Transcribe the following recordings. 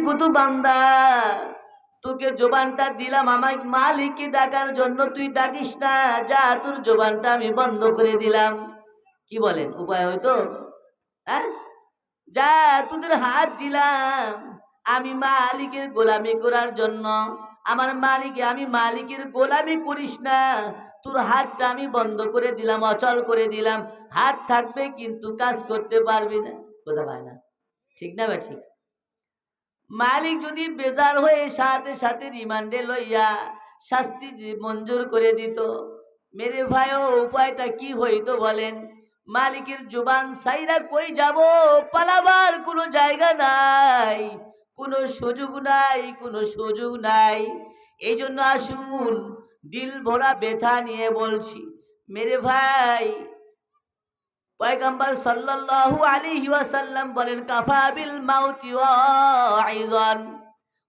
গুতু বান্দা, তোকে জবানটা দিলাম আমার মালিককে ডাকার জন্য, তুই ডাকিস না, যা তোর জবানটা আমি বন্ধ করে দিলাম। কি বলেন, উপায় হয়তো? হ্যাঁ, যা, তোদের হাত দিলাম আমি মালিকের গোলামি করার জন্য, আমার মালিকে, আমি মালিকের গোলামি করিস না, তোর হাতটা আমি বন্ধ করে দিলাম, অচল করে দিলাম। হাত থাকবে কিন্তু কাজ করতে পারবি না। কথা পায় না, ঠিক না? ঠিক। মালিক যদি বেজার হয়ে সাথে সাথে রিমান্ডে লইয়া শাস্তি মঞ্জুর করে দিত, মেরে ভাইও উপায়টা কি হইতো বলেন? মালিকের জবান সাইরা কই যাব, পালাবার কোনো জায়গা নাই, কোনো সুযোগ নাই, কোনো সুযোগ নাই। এই জন্য আসুন, দিল ভরা ব্যথা নিয়ে বলছি, মেরে ভাই, পয়গম্বর সাল্লাল্লাহু আলাইহি ওয়াসাল্লাম বলেন, কাফা বিল মাউতি ওয়াইজান,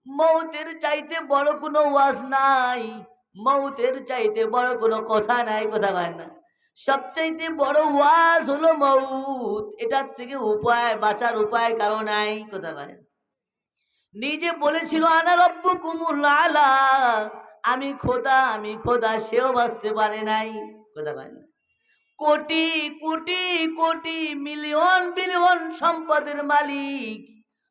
মৌতের চাইতে বড় কোনো ওয়াজ নাই, মৌতের চাইতে বড় কোনো কথা নাই। কথা বলেন না? সবচাইতে বড় ওয়াজ হলো মৌত, এটার থেকে উপায়, বাঁচার উপায় কারো নাই। কথা বলেন? নিজে বলেছিল আনা রব্বুকুমুল আলা, আমি খোদা, আমি খোদা, সেও বাঁচতে পারে নাই। কথা বলেন? কোটি কোটি কোটি মিলিয়ন বিলিয়ন সম্পদের মালিক,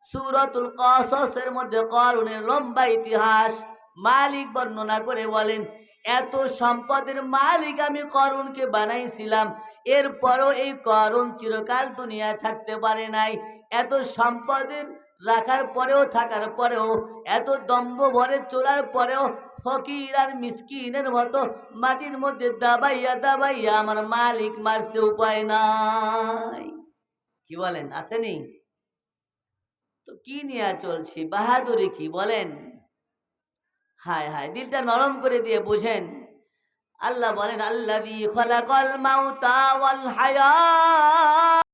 সূরাতুল কাসাসের মধ্যে কারুনের লম্বা ইতিহাস মালিক বর্ণনা করে বলেন, এত সম্পদের মালিক আমি করুণকে বানাইছিলাম, এরপরও এই করুণ চিরকাল দুনিয়ায় থাকতে পারে নাই। এত সম্পদের রাখার পরেও, থাকার পরেও, এত দম্ভ ভরে চলার পরেও ফকির আর মিসকিনের মতো মাটির মধ্যে দাবাইয়া দাবাইয়া আমার মালিক মারছে, উপায় নাই। কি বলেন, আসেনি? তো কি নিয়ে চলছি, বাহাদুরি কি বলেন? হায় হায়, দিলটা নরম করে দিয়ে বুঝেন। আল্লাহ বলেন, আল্লাযী খালাকাল মাউতা ওয়াল হায়াত।